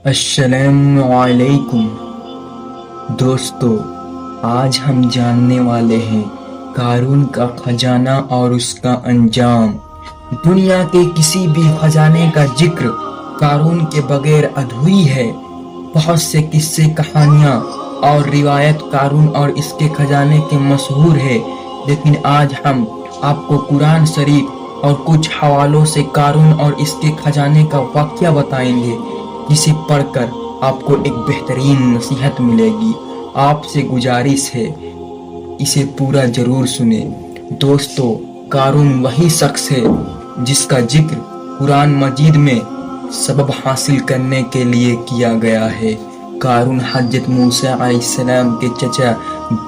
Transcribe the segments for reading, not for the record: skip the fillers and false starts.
السلام علیکم دوستو، آج ہم جاننے والے ہیں قارون کا خزانہ اور اس کا انجام۔ دنیا کے کسی بھی خزانے کا ذکر قارون کے بغیر ادھوری ہے۔ بہت سے قصے، کہانیاں اور روایت قارون اور اس کے خزانے کے مشہور ہے، لیکن آج ہم آپ کو قرآن شریف اور کچھ حوالوں سے قارون اور اس کے خزانے کا واقعہ بتائیں گے، جسے پڑھ کر آپ کو ایک بہترین نصیحت ملے گی۔ آپ سے گزارش ہے اسے پورا ضرور سنیں۔ دوستو، قارون وہی شخص ہے جس کا ذکر قرآن مجید میں سبب حاصل کرنے کے لیے کیا گیا ہے۔ قارون حضرت موسیٰ علیہ السلام کے چچا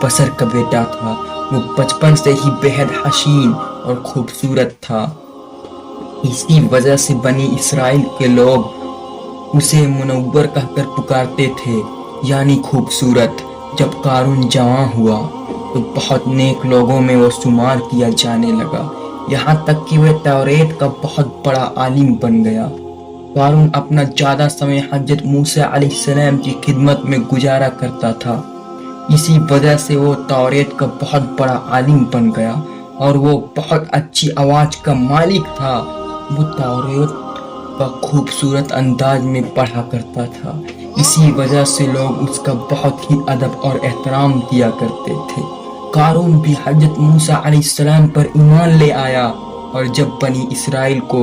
بشر کا بیٹا تھا۔ وہ بچپن سے ہی بےحد حسین اور خوبصورت تھا۔ اسی وجہ سے بنی اسرائیل کے لوگ اسے منور کہہ کر پکارتے تھے، یعنی خوبصورت۔ جب قارون جوان ہوا تو بہت نیک لوگوں میں وہ شمار کیا جانے لگا، یہاں تک کہ وہ توریت کا بہت بڑا عالم بن گیا۔ قارون اپنا زیادہ سمے حضرت موسیٰ علیہ السلام کی خدمت میں گزارا کرتا تھا، اسی وجہ سے وہ توریت کا بہت بڑا عالم بن گیا اور وہ بہت اچھی آواز کا مالک تھا۔ وہ توریت کا خوبصورت انداز میں پڑھا کرتا تھا، اسی وجہ سے لوگ اس کا بہت ہی ادب اور احترام کیا کرتے تھے۔ قارون بھی حضرت موسیٰ علیہ السلام پر ایمان لے آیا، اور جب بنی اسرائیل کو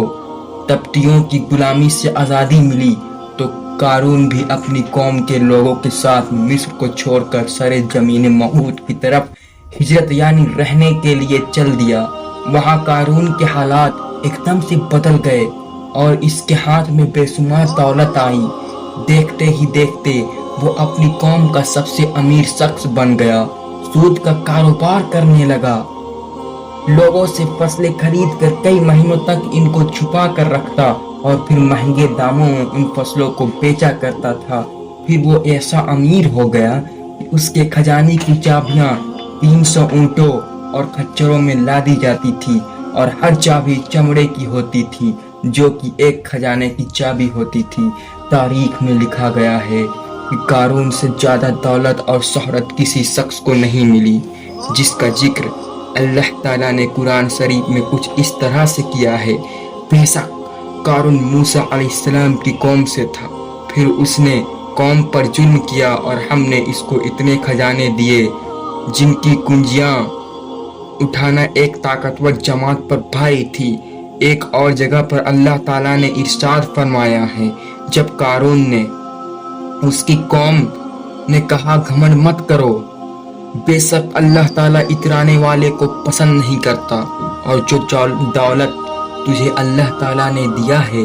قبطیوں کی غلامی سے آزادی ملی تو قارون بھی اپنی قوم کے لوگوں کے ساتھ مصر کو چھوڑ کر سرے زمین موعود کی طرف ہجرت یعنی رہنے کے لیے چل دیا۔ وہاں قارون کے حالات ایک دم سے بدل گئے اور اس کے ہاتھ میں بے شمار دولت آئی۔ دیکھتے ہی دیکھتے وہ اپنی قوم کا سب سے امیر شخص بن گیا۔ سود کا کاروبار کرنے لگا، لوگوں سے فصلیں خرید کر کئی مہینوں تک ان کو چھپا کر رکھتا اور پھر مہنگے داموں میں ان فصلوں کو بیچا کرتا تھا۔ پھر وہ ایسا امیر ہو گیا کہ اس کے خزانے کی چابیاں 300 اونٹوں اور خچروں میں لادی جاتی تھی، اور ہر چابی چمڑے کی ہوتی تھی، جو کہ ایک خزانے کی چابی ہوتی تھی۔ تاریخ میں لکھا گیا ہے کہ قارون سے زیادہ دولت اور شہرت کسی شخص کو نہیں ملی، جس کا ذکر اللہ تعالیٰ نے قرآن شریف میں کچھ اس طرح سے کیا ہے۔ بے شک قارون موسیٰ علیہ السلام کی قوم سے تھا، پھر اس نے قوم پر ظلم کیا اور ہم نے اس کو اتنے خزانے دیے جن کی کنجیاں اٹھانا ایک طاقتور جماعت پر بھاری تھی۔ ایک اور جگہ پر اللہ تعالیٰ نے ارشاد فرمایا ہے، جب قارون نے اس کی قوم نے کہا گھمنڈ مت کرو، بے شک اللہ تعالیٰ اترانے والے کو پسند نہیں کرتا، اور جو دولت تجھے اللہ تعالیٰ نے دیا ہے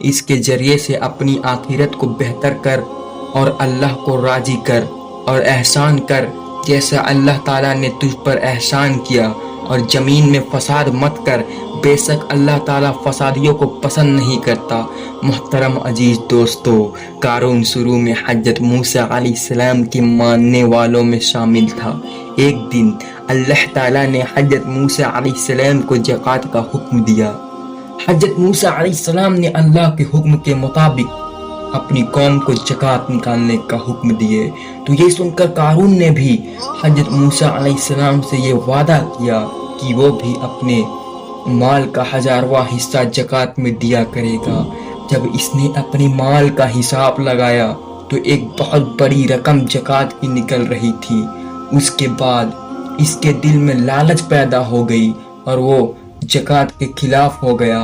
اس کے ذریعے سے اپنی آخرت کو بہتر کر اور اللہ کو راضی کر اور احسان کر جیسا اللہ تعالیٰ نے تجھ پر احسان کیا، اور زمین میں فساد مت کر، بے شک اللہ تعالیٰ فسادیوں کو پسند نہیں کرتا۔ محترم عزیز دوستو، قارون شروع میں حضرت موسیٰ علیہ السلام کے ماننے والوں میں شامل تھا۔ ایک دن اللہ تعالیٰ نے حضرت موسیٰ علیہ السلام کو زکوٰۃ کا حکم دیا۔ حضرت موسیٰ علیہ السلام نے اللہ کے حکم کے مطابق اپنی قوم کو زکوٰۃ نکالنے کا حکم دیے، تو یہ سن کر قارون نے بھی حضرت موسیٰ علیہ السلام سے یہ وعدہ کیا کہ وہ بھی اپنے مال کا 1000واں حصہ زکوٰۃ میں دیا کرے گا۔ جب اس نے اپنے مال کا حساب لگایا تو ایک بہت بڑی رقم زکوٰۃ کی نکل رہی تھی۔ اس کے بعد اس کے دل میں لالچ پیدا ہو گئی اور وہ زکوٰۃ کے خلاف ہو گیا۔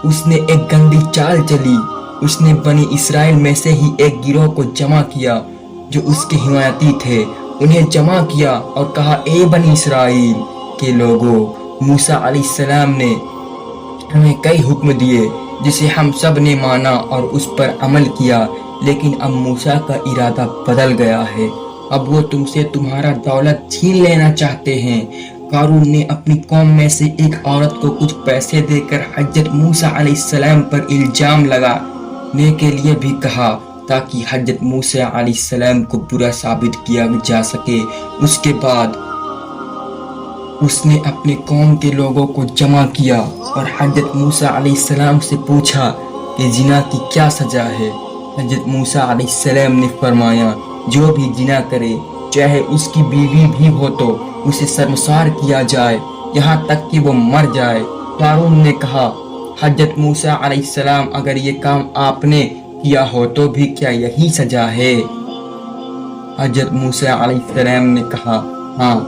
اس نے ایک گندی چال چلی، اس نے بنی اسرائیل میں سے ہی ایک گروہ کو جمع کیا جو اس کے حمایتی تھے۔ انہیں جمع کیا اور کہا، اے بنی اسرائیل کے لوگوں، موسیٰ علیہ السلام نے ہمیں کئی حکم دیے جسے ہم سب نے مانا اور اس پر عمل کیا، لیکن اب موسیٰ کا ارادہ بدل گیا ہے، اب وہ تم سے تمہارا دولت چھین لینا چاہتے ہیں۔ قارون نے اپنی قوم میں سے ایک عورت کو کچھ پیسے دے کر حضرت موسیٰ علیہ السلام پر الزام لگانے کے لیے بھی کہا، تاکہ حضرت موسیٰ علیہ السلام کو برا ثابت کیا جا سکے۔ اس کے بعد اس نے اپنے قوم کے لوگوں کو جمع کیا اور حضرت موسیٰ علیہ السلام سے پوچھا کہ زنا کی کیا سزا ہے۔ حضرت موسیٰ علیہ السلام نے فرمایا جو بھی زنا کرے چاہے اس کی بیوی بھی ہو تو اسے شرمسار کیا جائے یہاں تک کہ وہ مر جائے۔ قارون نے کہا حضرت موسیٰ علیہ السلام اگر یہ کام آپ نے کیا ہو تو بھی کیا یہی سزا ہے؟ حضرت موسیٰ علیہ السلام نے کہا ہاں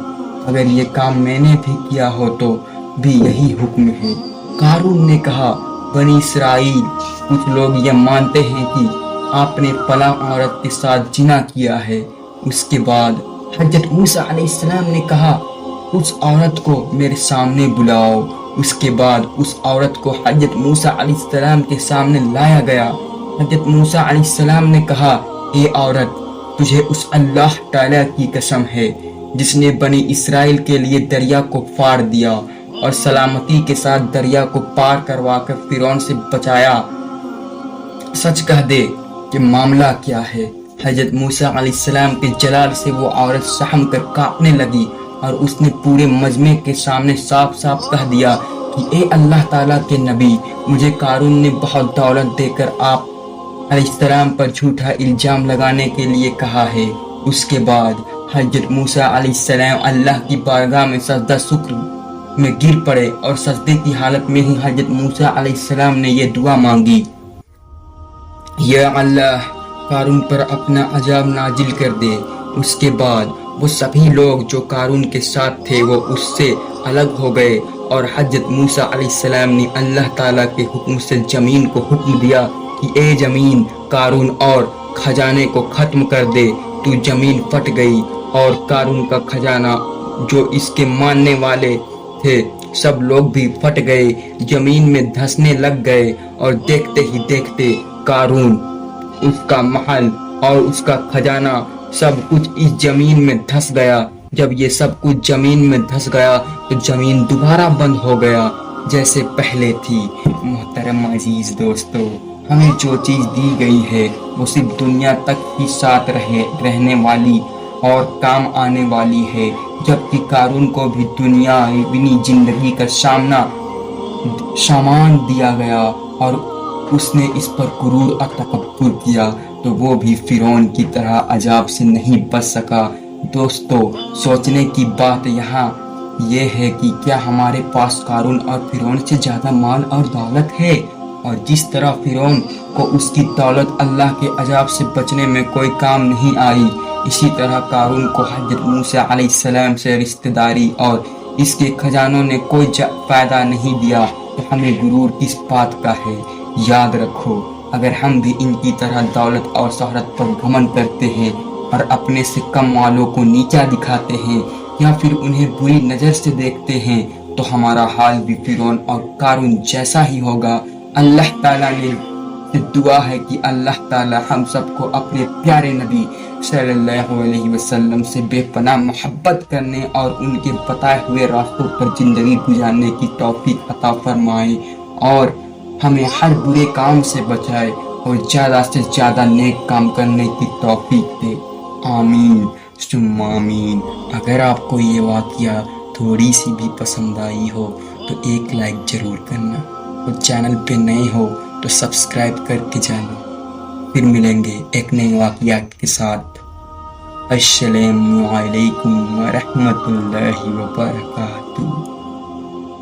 اگر یہ کام میں نے بھی کیا ہو تو بھی یہی حکم ہے۔ قارون نے کہا بنی اسرائیل کچھ لوگ یہ مانتے ہیں کہ آپ نے فلاں عورت کے ساتھ زنا کیا ہے۔ اس کے بعد حضرت موسیٰ علیہ السلام نے کہا اس عورت کو میرے سامنے بلاؤ۔ اس کے بعد اس عورت کو حضرت موسیٰ علیہ السلام کے سامنے لایا گیا۔ حضرت موسیٰ علیہ السلام نے کہا اے عورت تجھے اس اللہ تعالیٰ کی قسم ہے جس نے بنی اسرائیل کے لیے دریا کو پھاڑ دیا اور سلامتی کے ساتھ دریا کو پار کروا کر فرعون سے بچایا، سچ کہہ دے کہ معاملہ کیا ہے۔ حضرت موسیٰ علیہ السلام کے جلال سے وہ عورت سہم کر کانپنے لگی اور اس نے پورے مجمع کے سامنے صاف صاف کہہ دیا کہ اے اللہ تعالیٰ کے نبی مجھے قارون نے بہت دولت دے کر آپ علیہ السلام پر جھوٹا الزام لگانے کے لیے کہا ہے۔ اس کے بعد حضرت موسیٰ علیہ السلام اللہ کی بارگاہ میں سجدہ شکر میں گر پڑے اور سجدے کی حالت میں ہی حضرت موسیٰ علیہ السلام نے یہ دعا مانگی یا اللہ قارون پر اپنا عذاب نازل کر دے۔ اس کے بعد وہ سبھی لوگ جو قارون کے ساتھ تھے وہ اس سے الگ ہو گئے اور حضرت موسیٰ علیہ السلام نے اللہ تعالیٰ کے حکم سے زمین کو حکم دیا کہ اے زمین قارون اور خزانے کو ختم کر دے۔ تو زمین پھٹ گئی اور قارون کا خزانہ جو اس کے ماننے والے تھے سب لوگ بھی پھٹ گئے، زمین میں دھسنے لگ گئے اور دیکھتے ہی دیکھتے قارون اس کا محل اور اس کا خزانہ سب کچھ اس زمین میں دھس گیا۔ جب یہ سب کچھ زمین میں دھس گیا تو زمین دوبارہ بند ہو گیا جیسے پہلے تھی۔ محترم عزیز دوستو ہمیں جو چیز دی گئی ہے وہ صرف دنیا تک ہی ساتھ رہنے والی اور کام آنے والی ہے، جبکہ قارون کو بھی دنیاوی زندگی کا سامان دیا گیا اور اس نے اس پر غرور اور تکبر کیا تو وہ بھی فرعون کی طرح عذاب سے نہیں بچ سکا۔ دوستو سوچنے کی بات یہاں یہ ہے کہ کیا ہمارے پاس قارون اور فرعون سے زیادہ مال اور دولت ہے؟ اور جس طرح فرعون کو اس کی دولت اللہ کے عذاب سے بچنے میں کوئی کام نہیں آئی، اسی طرح قارون کو حضرت موسیٰ علیہ السلام سے رشتہ داری اور اس کے خزانوں نے کوئی فائدہ نہیں دیا، تو ہمیں غرور کس بات کا ہے؟ یاد رکھو اگر ہم بھی ان کی طرح دولت اور شہرت پر گھمنڈ کرتے ہیں اور اپنے سے کم والوں کو نیچا دکھاتے ہیں یا پھر انہیں بری نظر سے دیکھتے ہیں تو ہمارا حال بھی فرعون اور قارون جیسا ہی ہوگا۔ اللہ تعالیٰ نے دعا ہے کہ اللہ تعالیٰ ہم سب کو اپنے پیارے نبی صلی اللہ علیہ وسلم سے بے پناہ محبت کرنے اور ان کے بتائے ہوئے راستوں پر زندگی گزارنے کی توفیق عطا فرمائے اور ہمیں ہر برے کام سے بچائے اور زیادہ سے زیادہ نیک کام کرنے کی توفیق دے، آمین ثم آمین۔ اگر آپ کو یہ واقعہ تھوڑی سی بھی پسند آئی ہو تو ایک لائک ضرور کرنا اور چینل پہ نئے ہو تو سبسکرائب کر کے جانا۔ پھر ملیں گے ایک نئے واقعات کے ساتھ۔ السلام علیکم ورحمۃ اللہ وبرکاتہ۔